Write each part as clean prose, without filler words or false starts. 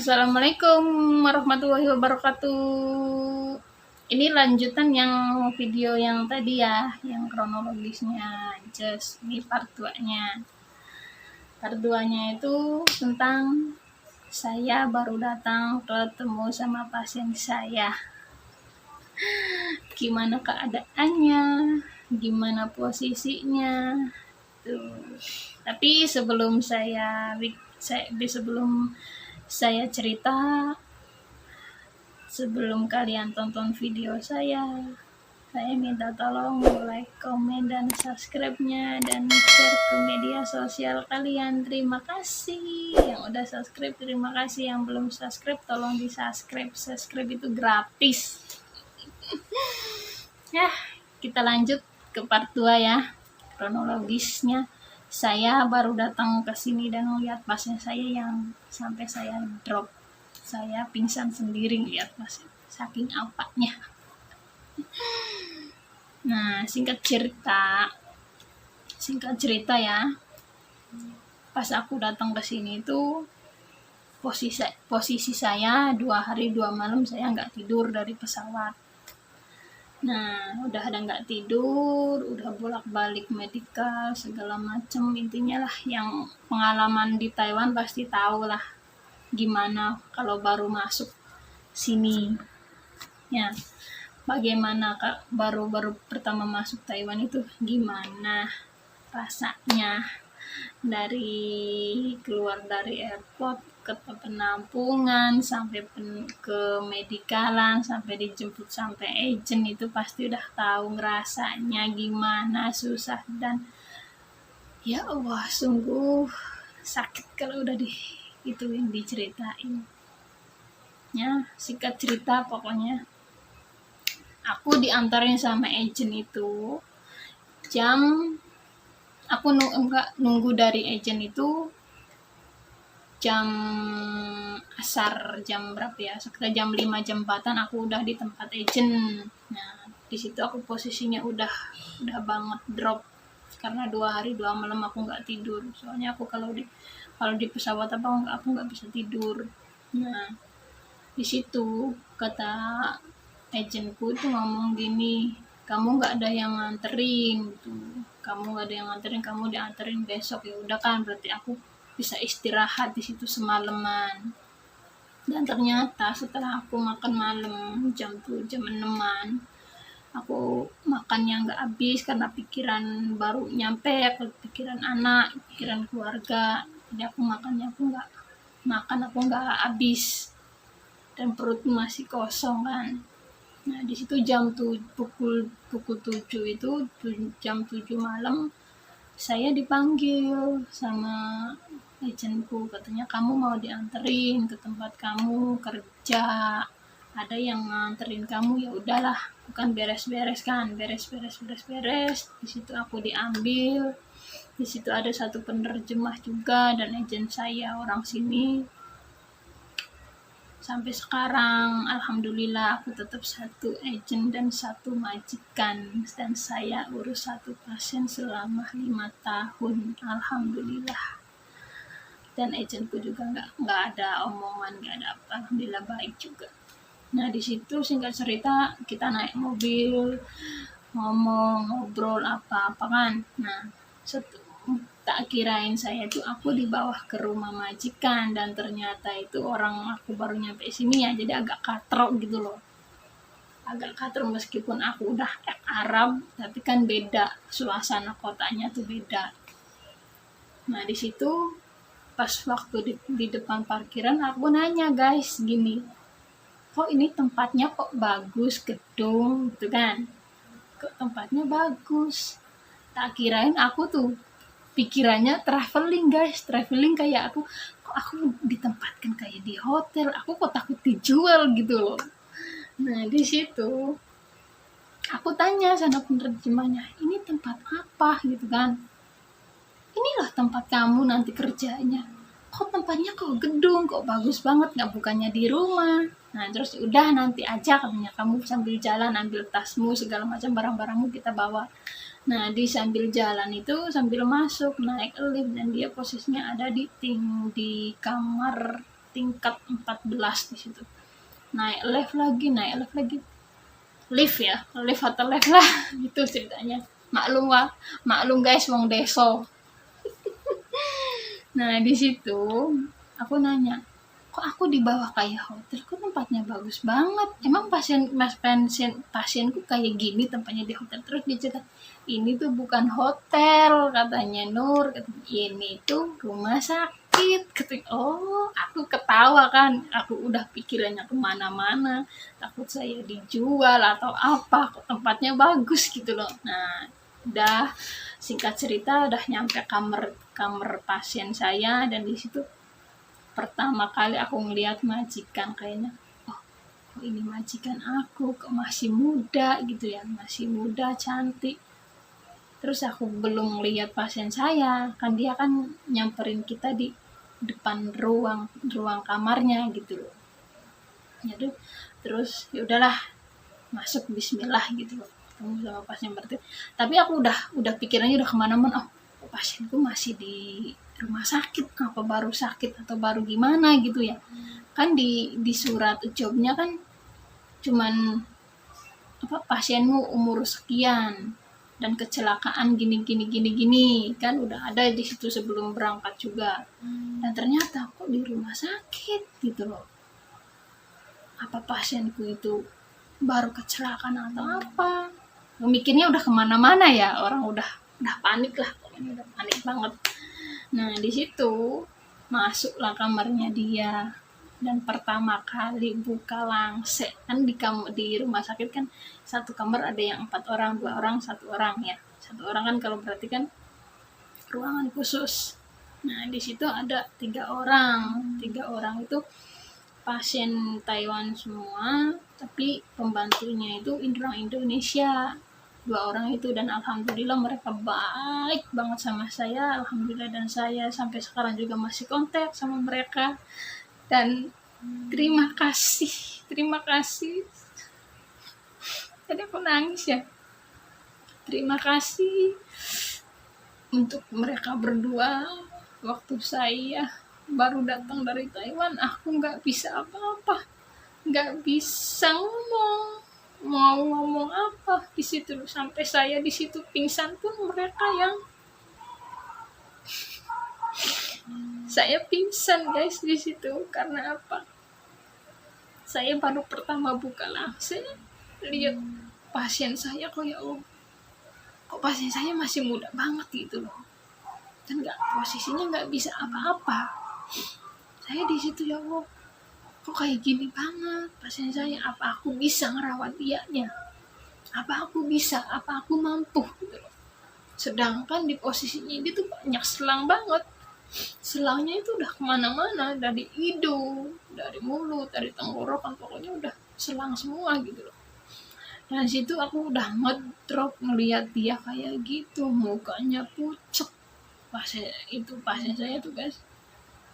Assalamualaikum warahmatullahi wabarakatuh. Ini lanjutan yang video yang tadi ya, yang kronologisnya. Just ini part 2-nya. Part 2-nya itu tentang saya baru datang ketemu sama pasien saya. Gimana keadaannya, gimana posisinya. Tuh. Tapi sebelum saya cerita, sebelum kalian tonton video saya minta tolong like, komen, dan subscribe-nya dan share ke media sosial kalian. Terima kasih yang udah subscribe, terima kasih yang belum subscribe, tolong di subscribe. Subscribe itu gratis. Ya, kita lanjut ke part 2 ya, kronologisnya. Saya baru datang ke sini dan melihat pasien saya yang sampai saya drop. Saya pingsan sendiri lihat pasien, saking apanya. Nah, singkat cerita ya. Pas aku datang ke sini itu posisi saya 2 hari 2 malam saya nggak tidur dari pesawat. Nah, udah ada nggak tidur, udah bolak-balik medikal segala macem. Intinya lah, yang pengalaman di Taiwan pasti tahu lah gimana kalau baru masuk sini. Ya, bagaimana Kak baru pertama masuk Taiwan itu gimana rasanya, dari keluar dari airport ke penampungan sampai ke medikalan sampai dijemput sampai agent, itu pasti udah tahu ngerasanya gimana, susah dan ya Allah sungguh sakit kalau udah diceritain. Ya, singkat cerita pokoknya aku diantarin sama agent itu aku nunggu dari agent itu jam asar, jam berapa ya, sekitar jam 5 jam 4-an aku udah di tempat agent. Nah, di situ aku posisinya udah banget drop karena 2 hari 2 malam aku nggak tidur. Soalnya aku kalau di pesawat aku nggak bisa tidur. Nah, di situ kata agentku itu ngomong gini, kamu nggak ada yang nganterin gitu, kamu dianterin besok. Ya udah kan, berarti aku bisa istirahat di situ semalaman. Dan ternyata setelah aku makan malam jam 6-an, aku makannya nggak habis karena pikiran baru nyampe, pikiran anak, pikiran keluarga. Jadi aku nggak habis dan perut masih kosong kan. Nah, di situ pukul 7 itu jam 7 malam saya dipanggil sama agentku, katanya kamu mau dianterin ke tempat kamu kerja, ada yang nganterin kamu. Ya udahlah, bukan beres-beres. Di situ aku diambil. Di situ ada satu penerjemah juga dan agent saya orang sini. Sampai sekarang alhamdulillah aku tetap satu agent dan satu majikan, dan saya urus satu pasien selama 5 tahun alhamdulillah. Dan agentku juga nggak ada omongan, nggak ada apa, alhamdulillah baik juga. Nah, di situ singkat cerita kita naik mobil, ngobrol apa kan. Nah, tak kirain saya tuh aku dibawa ke rumah majikan, dan ternyata itu orang aku baru nyampe sini ya, jadi agak katrok gitu loh. Agak katrok meskipun aku udah Arab, tapi kan beda, suasana kotanya tuh beda. Nah, di situ pas waktu di depan parkiran aku nanya, guys, gini, kok ini tempatnya kok bagus, gedung gitu kan, kok tempatnya bagus. Tak kirain aku tuh pikirannya traveling kayak kok aku ditempatkan kayak di hotel, aku kok takut dijual gitu loh. Nah, di situ aku tanya sama penerjemahnya, ini tempat apa gitu kan, inilah tempat kamu nanti kerjanya. Kok tempatnya kok gedung, kok bagus banget, nggak bukannya di rumah. Nah, terus udah nanti aja katanya, kamu sambil jalan ambil tasmu segala macam, barang-barangmu kita bawa. Nah, di sambil jalan itu sambil masuk naik lift, dan dia posisinya ada di kamar tingkat 14 di situ. Naik lift lagi, lift ya, lift atau lift lah itu ceritanya. Maklum guys, wong deso. Nah di situ aku nanya, kok aku di bawah kayak hotel, kok tempatnya bagus banget, emang pasienku kayak gini tempatnya di hotel? Terus dia cerita, ini tuh bukan hotel katanya Nur, katanya, ini tuh rumah sakit katanya. Oh, aku ketawa kan, aku udah pikirannya kemana-mana, takut saya dijual atau apa, kok tempatnya bagus gitu loh. Nah udah, singkat cerita udah nyampe kamar pasien saya, dan di situ pertama kali aku ngeliat majikan, kayaknya oh ini majikan aku kok masih muda gitu ya, masih muda cantik. Terus aku belum lihat pasien saya, kan dia kan nyamperin kita di depan ruang kamarnya gitu loh. Jadi terus ya udahlah, masuk bismillah gitu loh, ketemu sama pasien berarti. Tapi aku udah pikirannya udah kemana-mana, oh pasienku masih di rumah sakit, apa baru sakit atau baru gimana gitu ya. Kan di surat jobnya kan cuman apa, pasienmu umur sekian dan kecelakaan gini kan udah ada di situ sebelum berangkat juga. Dan ternyata kok di rumah sakit gitu loh. Apa pasienku itu baru kecelakaan atau apa? Mikirnya udah kemana-mana ya, orang udah panik lah, pokoknya udah panik banget. Nah di situ masuklah kamarnya dia, dan pertama kali buka langsek kan di rumah sakit kan satu kamar ada yang 4 orang, 2 orang, 1 orang ya. 1 orang kan kalau berarti kan ruangan khusus. Nah di situ ada 3 orang. 3 orang itu pasien Taiwan semua, tapi pembantunya itu orang Indonesia. 2 orang itu, dan alhamdulillah mereka baik banget sama saya, alhamdulillah, dan saya sampai sekarang juga masih kontak sama mereka. Dan terima kasih tadi aku nangis ya, terima kasih untuk mereka berdua. Waktu saya baru datang dari Taiwan, aku nggak bisa apa-apa, nggak bisa mau ngomong apa di situ. Sampai saya di situ pingsan pun mereka yang saya pingsan guys di situ. Karena apa? Saya baru pertama buka langsung lihat pasien saya, kok ya Allah, kok pasien saya masih muda banget gitu loh, dan posisinya nggak bisa apa-apa. Saya di situ, ya Allah, kok kayak gini banget pasien saya, apa aku bisa ngerawat dianya, apa aku mampu gitu loh. Sedangkan di posisinya dia tuh banyak selang banget, selangnya itu udah kemana-mana, dari hidung, dari mulut, dari tenggorokan, pokoknya udah selang semua gitu loh. Dan situ aku udah ngedrop ngeliat dia kayak gitu, mukanya pucet. Pasien saya tuh guys,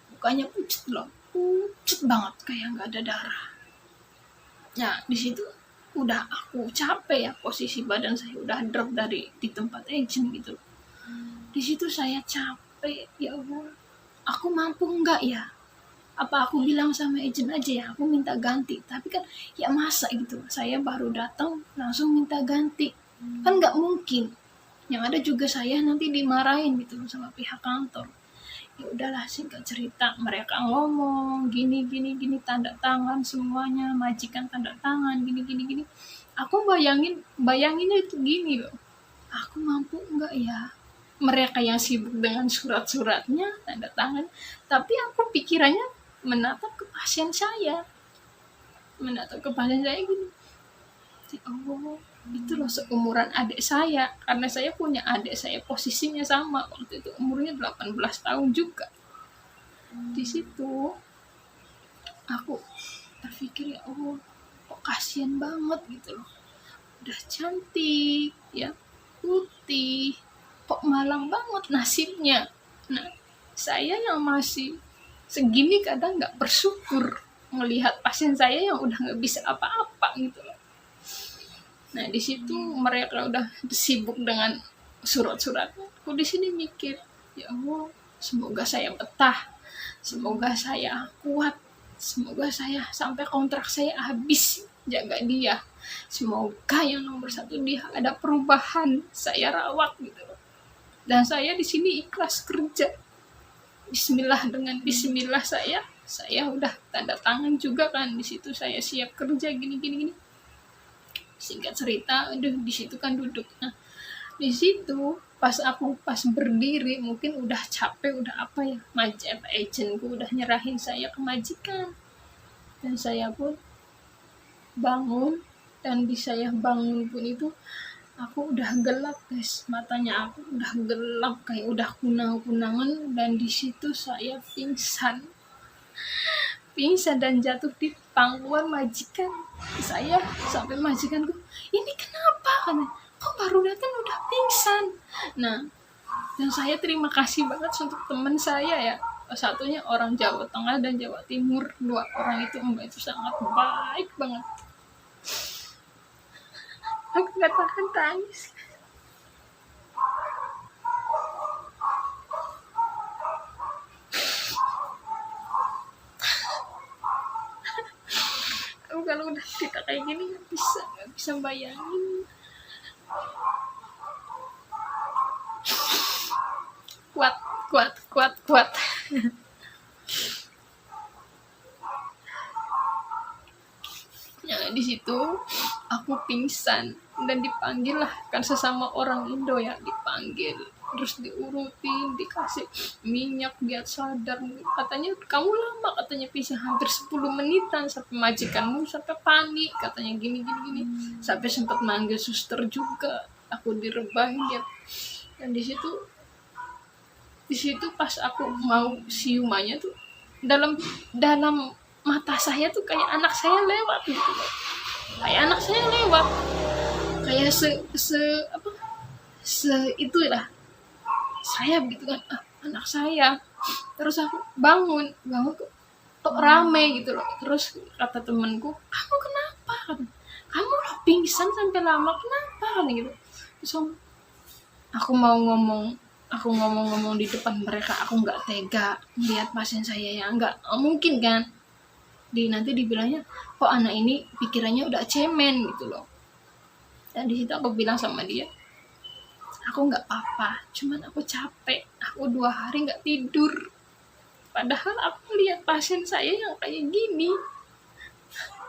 mukanya pucet loh, pucet banget kayak nggak ada darah. Nah di situ udah aku capek ya, posisi badan saya udah drop dari di tempat agent gitu. Di situ saya capek, ya Allah, aku mampu nggak ya? Apa aku bilang sama agent aja ya, aku minta ganti? Tapi kan ya masa gitu, saya baru datang langsung minta ganti, kan nggak mungkin. Yang ada juga saya nanti dimarahin gitu sama pihak kantor. Ya udahlah, singkat cerita mereka ngomong gini, tanda tangan semuanya, majikan tanda tangan gini. Aku bayanginnya itu gini loh, aku mampu nggak ya? Mereka yang sibuk dengan surat-suratnya, tanda tangan, tapi aku pikirannya menatap ke pasien saya gini. Oh, itu loh seumuran adik saya, karena saya punya adik saya posisinya sama, waktu itu umurnya 18 tahun juga. Di situ aku terpikir, ya Allah, kok kasihan banget gitu loh, udah cantik ya, putih, kok malang banget nasibnya. Nah saya yang masih segini kadang nggak bersyukur melihat pasien saya yang udah nggak bisa apa-apa gitu loh. Nah di situ mereka udah sibuk dengan surat-suratnya, aku di sini mikir, ya Allah, semoga saya betah, semoga saya kuat semoga saya sampai kontrak saya habis jaga dia, semoga yang nomor satu dia ada perubahan, saya rawat gitu loh. Dan saya di sini ikhlas kerja. Bismillah, dengan bismillah saya udah tanda tangan juga kan di situ, saya siap kerja gini. Singkat cerita, di situ kan duduk. Nah, di situ pas berdiri mungkin udah capek, udah apa ya, agentku udah nyerahin saya ke majikan. Dan saya pun bangun, dan di saya bangun pun itu aku udah gelap guys, matanya aku udah gelap kayak udah kunang-kunangan, dan di situ saya pingsan dan jatuh di pangkuan majikan saya. Sampai majikanku, ini kenapa, kan kok baru datang udah pingsan. Nah, dan saya terima kasih banget untuk teman saya ya, satunya orang Jawa Tengah dan Jawa Timur, 2 orang itu, mbak itu sangat baik banget. Aku gak tahan tangis. Aku kalau udah cerita kayak gini gak bisa bayangin. Kuat. Nah, di situ aku pingsan dan dipanggil lah kan sesama orang Indo ya, dipanggil terus diurutin, dikasih minyak biar sadar. Katanya kamu lama, katanya bisa hampir 10 menitan, sampai majikanmu sampai panik katanya gini. Sampai sempat manggil suster juga, aku direbahin dia. Dan di situ pas aku mau siumannya tuh, dalam mata saya tuh kayak anak saya lewat gitu loh. Kayak itulah saya gitu kan, anak saya. Terus aku bangun kok rame gitu loh. Terus kata temanku, kamu kenapa, kata, kamu loh pingsan sampai lama, kenapa, kan gitu. Terus aku ngomong di depan mereka, aku nggak tega melihat pasien saya yang nggak mungkin kan nanti dibilangnya kok anak ini pikirannya udah cemen gitu loh. Dan di situ aku bilang sama dia, aku nggak apa-apa, cuman aku capek, aku 2 hari nggak tidur. Padahal aku lihat pasien saya yang kayak gini,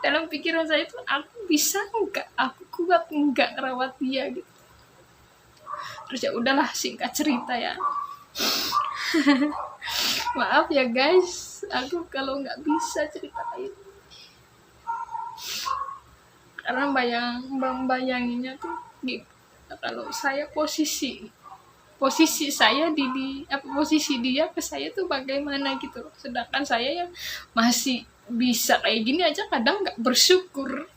dalam pikiran saya tuh aku bisa nggak, aku kuat nggak rawat dia gitu. Terus ya udahlah, singkat cerita ya. Maaf ya guys, aku kalau nggak bisa cerita kayak gitu. Karena bayanginnya tuh gitu. Kalau saya posisi saya posisi dia ke saya tuh bagaimana gitu. Sedangkan saya yang masih bisa kayak gini aja kadang nggak bersyukur.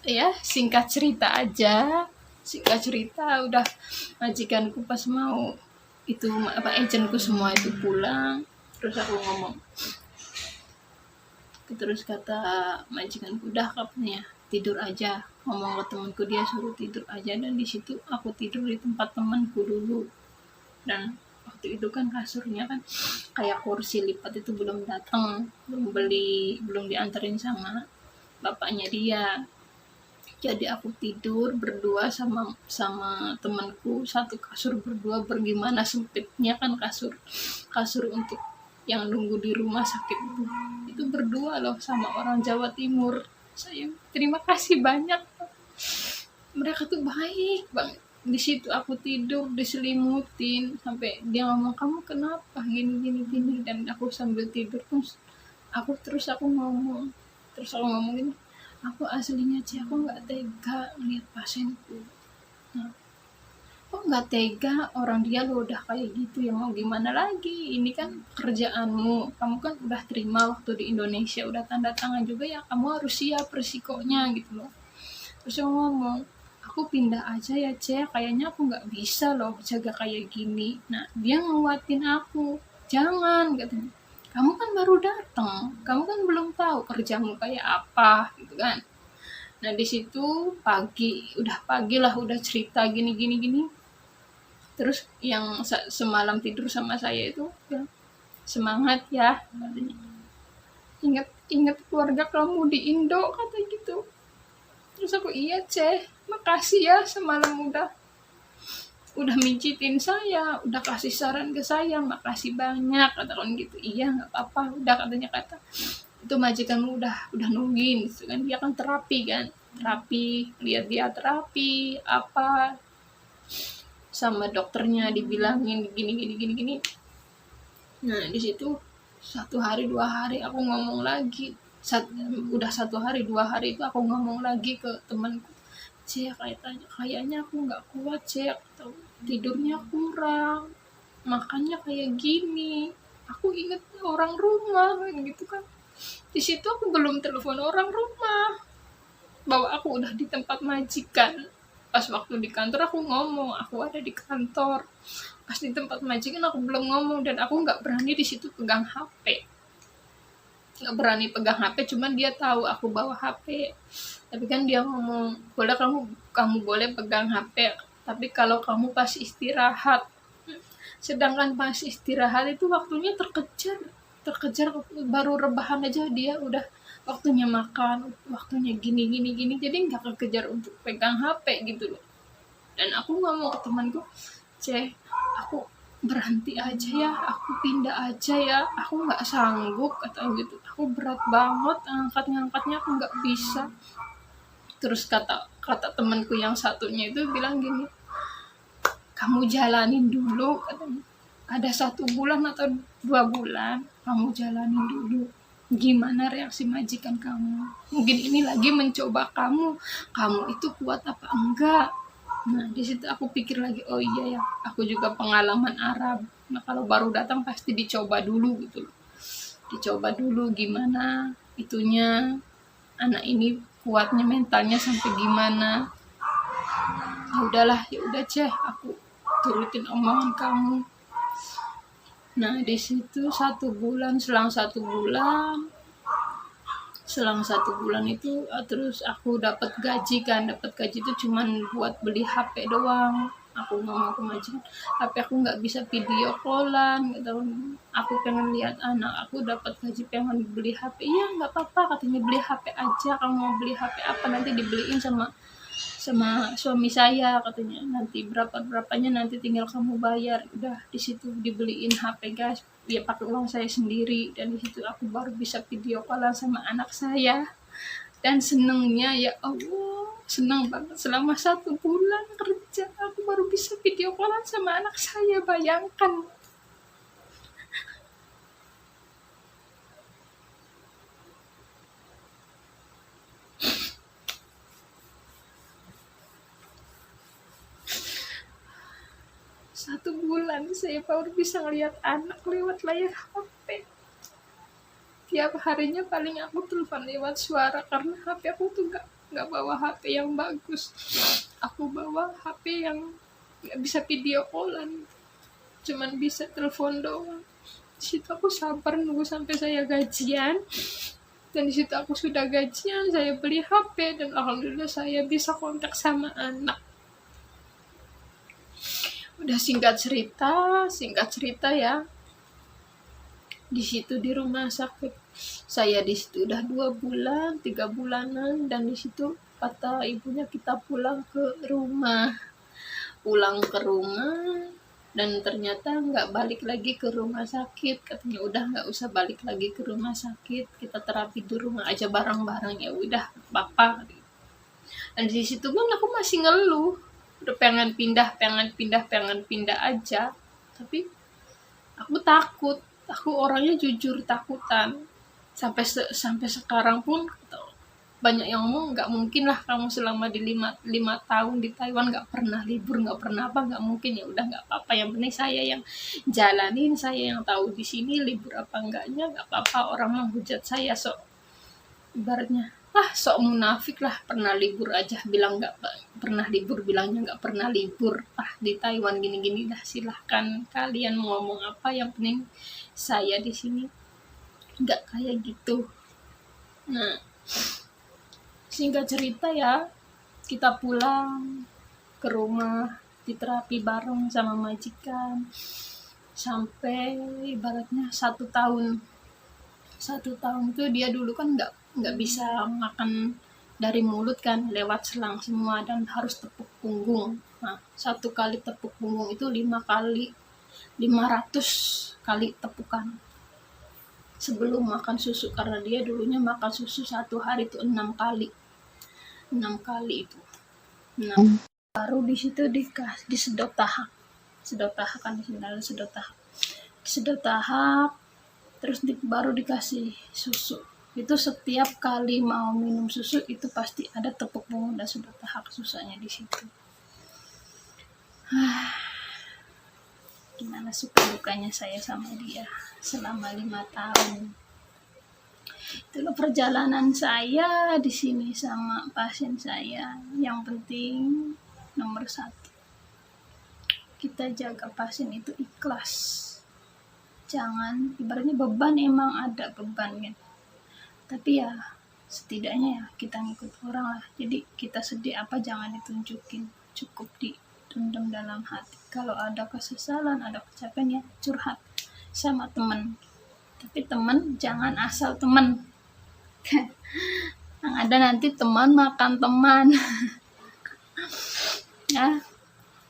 Ya, singkat cerita udah majikanku pas mau itu agentku semua itu pulang, terus aku ngomong, terus kata majikanku, udah katanya tidur aja, ngomong ke temanku, dia suruh tidur aja. Dan di situ aku tidur di tempat temanku dulu. Dan waktu itu kan kasurnya kan kayak kursi lipat itu belum datang, belum dianterin sama bapaknya dia. Jadi aku tidur berdua sama temanku, satu kasur berdua. Bagaimana sempitnya kan kasur untuk yang nunggu di rumah sakit itu berdua loh sama orang Jawa Timur. Saya terima kasih banyak, mereka tuh baik banget. Di situ aku tidur diselimutin, sampai dia ngomong, kamu kenapa gini. Dan aku sambil tidur pun aku ngomong gini, aku aslinya aku nggak tega lihat pasienku. Nah, kok nggak tega, orang dia lo udah kayak gitu ya, mau gimana lagi, ini kan kerjaanmu, kamu kan udah terima waktu di Indonesia, udah tanda tangan juga ya, kamu harus siap resikonya gitu loh. Terus aku ngomong, aku pindah aja ya kayaknya aku nggak bisa loh jaga kayak gini. Nah, dia nguatin aku, jangan katanya, kamu kan baru datang, kamu kan belum tahu kerjamu kayak apa gitu kan. Nah, di situ pagi lah udah cerita gini. Terus yang semalam tidur sama saya itu ya, semangat ya katanya, ingat keluarga kamu di Indo kata gitu. Terus aku, iya makasih ya semalam udah mijitin saya, udah kasih saran ke saya, makasih banyak katakan gitu. Iya nggak apa-apa, udah katanya, kata itu majikanmu udah nungguin gitu kan, dia kan terapi, lihat dia terapi apa sama dokternya dibilangin gini gini gini gini. Nah di situ 1 hari 2 hari aku ngomong lagi, udah 1 hari 2 hari itu aku ngomong lagi ke temanku, kayaknya aku nggak kuat atau tidurnya kurang, makannya kayak gini, aku inget orang rumah gitu kan. Di situ aku belum telepon orang rumah bahwa aku udah di tempat majikan. Pas waktu di kantor aku ngomong aku ada di kantor, pas di tempat majikan aku belum ngomong, dan aku nggak berani di situ pegang HP, nggak berani pegang HP, cuman dia tahu aku bawa HP. Tapi kan dia ngomong, boleh kamu boleh pegang HP, tapi kalau kamu pas istirahat. Sedangkan pas istirahat itu waktunya terkejar baru rebahan aja dia udah waktunya makan, waktunya gini, jadi nggak kekejar untuk pegang HP gitu loh. Dan aku ngomong ke temanku, aku berhenti aja ya, aku pindah aja ya, aku nggak sanggup kata gitu, aku berat banget ngangkatnya, aku nggak bisa. Terus kata temanku yang satunya itu bilang gini, kamu jalanin dulu katanya, ada 1 bulan atau 2 bulan kamu jalanin dulu, gimana reaksi majikan kamu, mungkin ini lagi mencoba kamu itu kuat apa enggak. Nah di situ aku pikir lagi, oh iya ya, aku juga pengalaman Arab, nah kalau baru datang pasti dicoba dulu gitu loh, dicoba dulu gimana itunya, anak ini kuatnya mentalnya sampai gimana. Ya udah aku turutin omongan kamu. Nah di situ 1 bulan, selang 1 bulan itu terus aku dapat gaji itu cuman buat beli HP doang. Aku ngomong ke majikan, tapi aku nggak bisa video callan gitu, aku pengen lihat anak aku dapat gaji, pengen beli HP. Iya nggak apa-apa katanya, beli HP aja, kamu mau beli HP apa nanti dibeliin sama suami saya katanya, nanti berapanya nanti tinggal kamu bayar. Udah di situ dibeliin HP guys, dia pakai uang saya sendiri, dan di situ aku baru bisa video callan sama anak saya. Dan senengnya ya Allah, senang banget, selama 1 bulan kerja aku baru bisa video callan sama anak saya, bayangkan. 1 bulan saya baru bisa ngeliat anak lewat layar HP. Tiap harinya paling aku telepon lewat suara, karena HP aku tuh nggak bawa HP yang bagus. Aku bawa HP yang nggak bisa video callan, cuman bisa telepon doang. Di situ aku sabar nunggu sampai saya gajian, dan di situ aku sudah gajian, saya beli HP, dan alhamdulillah saya bisa kontak sama anak. Udah singkat cerita ya, di situ di rumah sakit saya di situ udah 2 bulan 3 bulanan, dan di situ kata ibunya kita pulang ke rumah, dan ternyata nggak balik lagi ke rumah sakit, katanya udah nggak usah balik lagi ke rumah sakit, kita terapi di rumah aja bareng-bareng, ya udah bapak. Dan di situ pun aku masih ngeluh, udah pengen pindah aja, tapi aku takut, aku orangnya jujur takutan. Sampai sekarang pun banyak yang ngomong, nggak mungkin lah kamu selama di 5 tahun di Taiwan nggak pernah libur, nggak pernah apa, nggak mungkin. Ya udah nggak apa-apa, yang penting saya yang jalanin, saya yang tahu di sini libur apa enggaknya, nggak apa-apa. Orang menghujat saya sok ibaratnya sok munafik lah, pernah libur aja bilang nggak pernah libur, bilangnya nggak pernah libur di Taiwan gini-gini. Dah silahkan kalian mau ngomong apa, yang penting saya di sini nggak kayak gitu. Nah singkat cerita ya, kita pulang ke rumah, di terapi bareng sama majikan. sampai ibaratnya 1 tahun. 1 tahun itu dia dulu kan nggak bisa makan dari mulut kan, lewat selang semua dan harus tepuk punggung. Nah, 1 kali tepuk punggung itu 500 kali tepukan sebelum makan susu, karena dia dulunya makan susu 1 hari itu 6 kali itu 6. Baru di situ disedot tahap kan, disedot tahap terus baru dikasih susu. Itu setiap kali mau minum susu itu pasti ada tepuk punggung dan sedot tahap, susahnya di situ. Gimana suka dukanya saya sama dia selama 5 tahun. Itulah perjalanan saya di sini sama pasien saya. Yang penting nomor 1, kita jaga pasien itu ikhlas. Jangan, ibaratnya beban emang ada beban kan. Tapi ya setidaknya ya kita ngikut orang lah. Jadi kita sedih apa jangan ditunjukin, cukup dendam dalam hati. Kalau ada kesesalan, ada kecapean ya curhat sama teman. Tapi teman jangan asal teman. Yang ada nanti teman makan teman. Ya,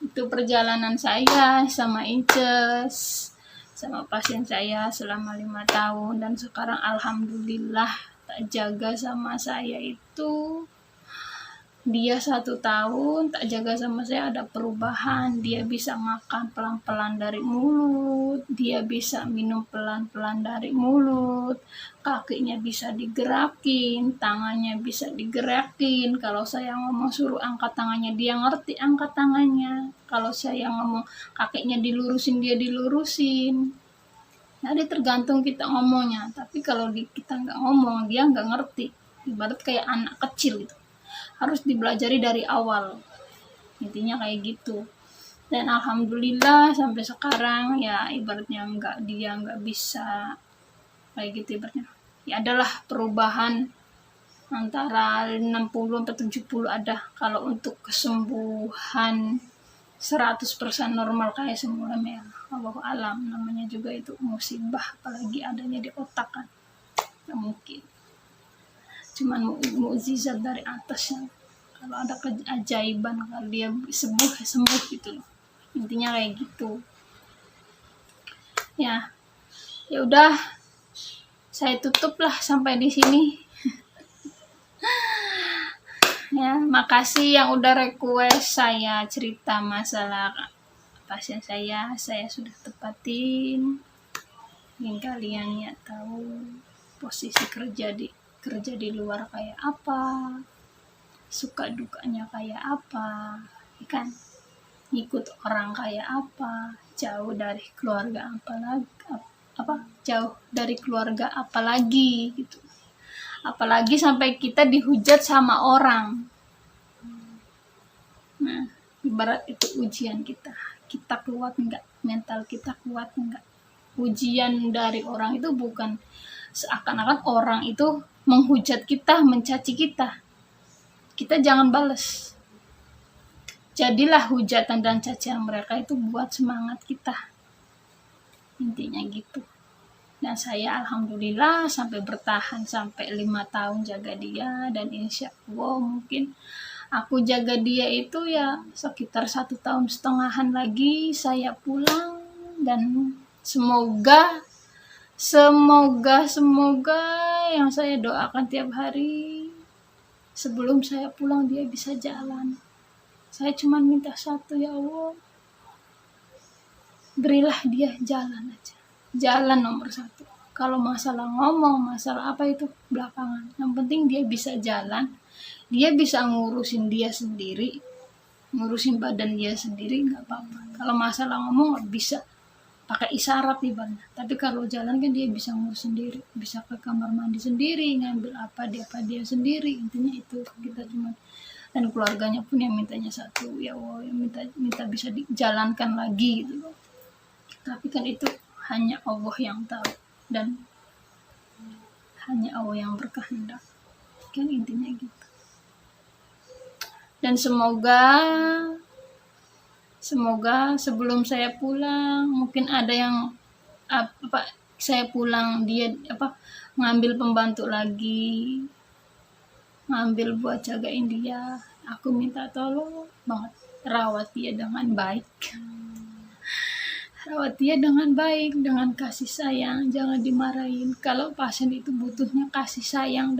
itu perjalanan saya sama Inces, sama pasien saya selama 5 tahun. Dan sekarang alhamdulillah tak jaga sama saya itu, dia 1 tahun tak jaga sama saya ada perubahan. Dia bisa makan pelan-pelan dari mulut, dia bisa minum pelan-pelan dari mulut, kakinya bisa digerakin, tangannya bisa digerakin. Kalau saya ngomong suruh angkat tangannya, dia ngerti angkat tangannya. Kalau saya ngomong kakinya dilurusin, dia dilurusin. Jadi tergantung kita ngomongnya. Tapi kalau kita nggak ngomong, dia nggak ngerti. Ibarat kayak anak kecil gitu, harus dibelajari dari awal, intinya kayak gitu. Dan alhamdulillah sampai sekarang ya ibaratnya dia nggak bisa kayak gitu, ibaratnya ya adalah perubahan antara 60-70 ada. Kalau untuk kesembuhan 100% normal kayak semula ya Allahu alam, namanya juga itu musibah, apalagi adanya di otak kan, nggak mungkin. Cuman mukjizat dari atas ya. Kalau ada keajaiban, kalau dia sembuh gitu. Intinya kayak gitu. Ya udah, saya tutuplah sampai di sini. Ya, makasih yang udah request saya cerita masalah pasien saya sudah tepatin. Ingin kalian ya tahu posisi kerja di luar kayak apa, suka dukanya kayak apa, kan? Ngikut orang kayak apa, jauh dari keluarga jauh dari keluarga apalagi gitu. Apalagi sampai kita dihujat sama orang. Nah, ibarat itu ujian kita kuat enggak, mental kita kuat enggak. Ujian dari orang itu bukan seakan-akan orang itu menghujat kita, mencaci kita. Kita jangan balas. Jadilah hujatan dan cacian mereka itu buat semangat kita. Intinya gitu. Dan saya alhamdulillah sampai bertahan sampai 5 tahun jaga dia. Dan insya Allah mungkin aku jaga dia itu ya sekitar 1,5 tahun lagi saya pulang. Dan semoga yang saya doakan tiap hari, sebelum saya pulang dia bisa jalan. Saya cuma minta satu, ya Allah, berilah dia jalan aja. Jalan nomor 1. Kalau masalah ngomong, masalah apa itu belakangan. Yang penting dia bisa jalan, dia bisa ngurusin dia sendiri, ngurusin badan dia sendiri, nggak apa-apa. Kalau masalah ngomong bisa pakai isyarat ibaratnya. Tapi kalau jalan kan dia bisa ngurus sendiri, bisa ke kamar mandi sendiri, ngambil apa dia sendiri. Intinya itu kita cuma, dan keluarganya pun yang mintanya satu, ya Allah, yang minta bisa dijalankan lagi gitu loh. Tapi kan itu hanya Allah yang tahu dan hanya Allah yang berkehendak. Kan intinya gitu. Dan semoga Semoga sebelum saya pulang mungkin ada yang saya pulang dia ngambil pembantu lagi, ngambil buat jagain dia. Aku minta tolong banget, rawat dia dengan baik. Rawat dia dengan baik, dengan kasih sayang, jangan dimarahin. Kalau pasien itu butuhnya kasih sayang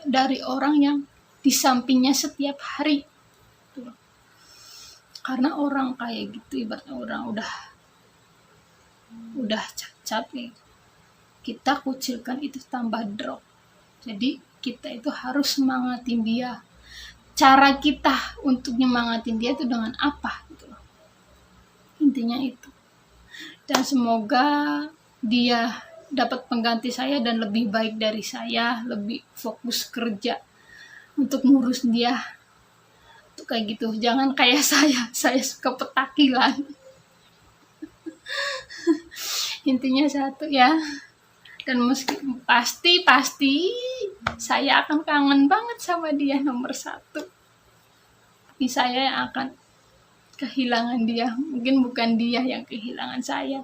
dari orang yang di sampingnya setiap hari. Tuh. Karena orang kayak gitu ibaratnya orang udah cacat nih. Kita kucilkan itu tambah drop. Jadi kita itu harus semangatin dia. Cara kita untuk nyemangatin dia itu dengan apa gitu. Intinya itu. Dan semoga dia dapat pengganti saya dan lebih baik dari saya, lebih fokus kerja untuk ngurus dia. Tuh kayak gitu. Jangan kayak saya suka petakilan. Intinya satu ya. Dan pasti saya akan kangen banget sama dia nomor 1. Tapi saya yang akan kehilangan dia. Mungkin bukan dia yang kehilangan saya,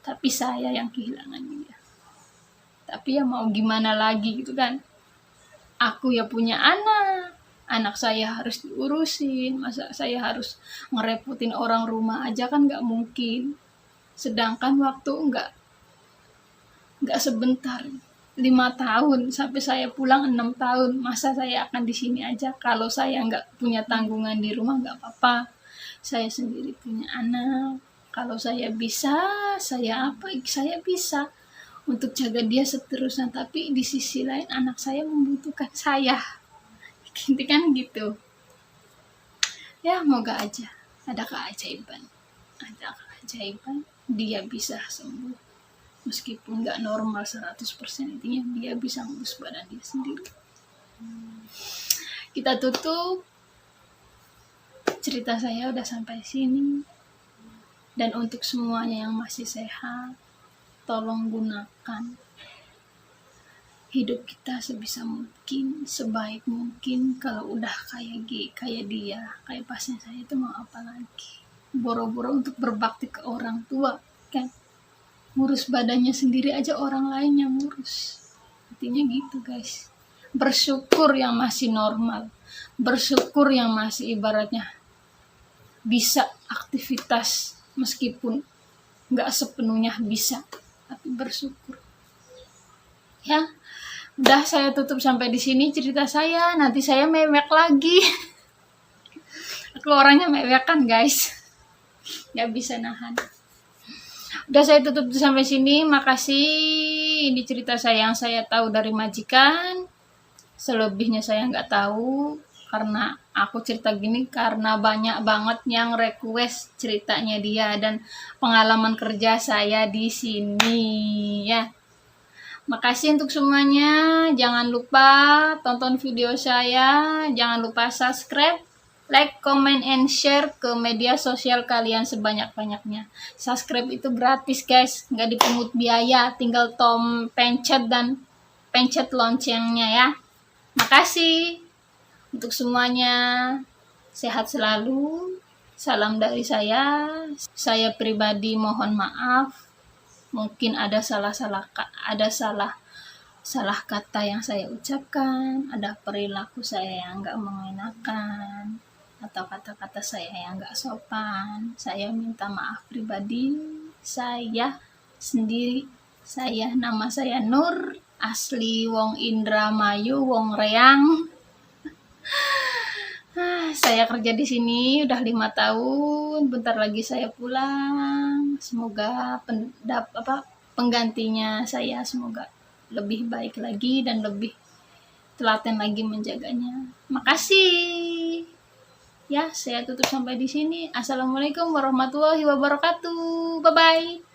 tapi saya yang kehilangan dia. Tapi ya mau gimana lagi gitu kan. Aku ya punya anak saya harus diurusin, masa saya harus ngerepotin orang rumah aja kan nggak mungkin. Sedangkan waktu nggak sebentar, 5 tahun sampai saya pulang 6 tahun, masa saya akan di sini aja. Kalau saya nggak punya tanggungan di rumah nggak apa-apa, saya sendiri punya anak. Kalau saya bisa, saya bisa untuk jaga dia seterusnya. Tapi di sisi lain anak saya membutuhkan saya. Gitu kan gitu. Ya moga aja ada keajaiban. Dia bisa sembuh. Meskipun nggak normal 100%, intinya dia bisa ngurus badan dia sendiri. Kita tutup. Cerita saya udah sampai sini. Dan untuk semuanya yang masih sehat, tolong gunakan hidup kita sebisa mungkin, sebaik mungkin. Kalau udah kayak dia, kayak pasien saya itu mau apa lagi? Boro-boro untuk berbakti ke orang tua, kan? Ngurus badannya sendiri aja orang lain yang ngurus. Artinya gitu guys. Bersyukur yang masih normal. Bersyukur yang masih ibaratnya bisa aktivitas meskipun nggak sepenuhnya bisa. Tapi bersyukur. Ya, udah saya tutup sampai di sini cerita saya. Nanti saya mewek lagi. Aku orangnya mewek kan guys. Nggak bisa nahan. Udah saya tutup sampai sini. Makasih. Ini cerita saya yang saya tahu dari majikan. Selebihnya saya nggak tahu. Karena aku cerita gini karena banyak banget yang request ceritanya dia dan pengalaman kerja saya di sini ya. Makasih untuk semuanya. Jangan lupa tonton video saya. Jangan lupa subscribe, like, comment, and share ke media sosial kalian sebanyak-banyaknya. Subscribe itu gratis guys, nggak dipungut biaya. Tinggal pencet loncengnya ya. Makasih untuk semuanya. Sehat selalu. Salam dari saya. Saya pribadi mohon maaf. Mungkin ada salah kata yang saya ucapkan, ada perilaku saya yang nggak mengenakan, atau kata-kata saya yang nggak sopan. Saya minta maaf pribadi. Saya sendiri, nama saya Nur, asli Wong Indramayu, Wong Reang. Saya kerja di sini udah 5 tahun. Bentar lagi saya pulang. Semoga penggantinya saya semoga lebih baik lagi dan lebih telaten lagi menjaganya. Makasih. Ya, saya tutup sampai di sini. Assalamualaikum warahmatullahi wabarakatuh. Bye bye.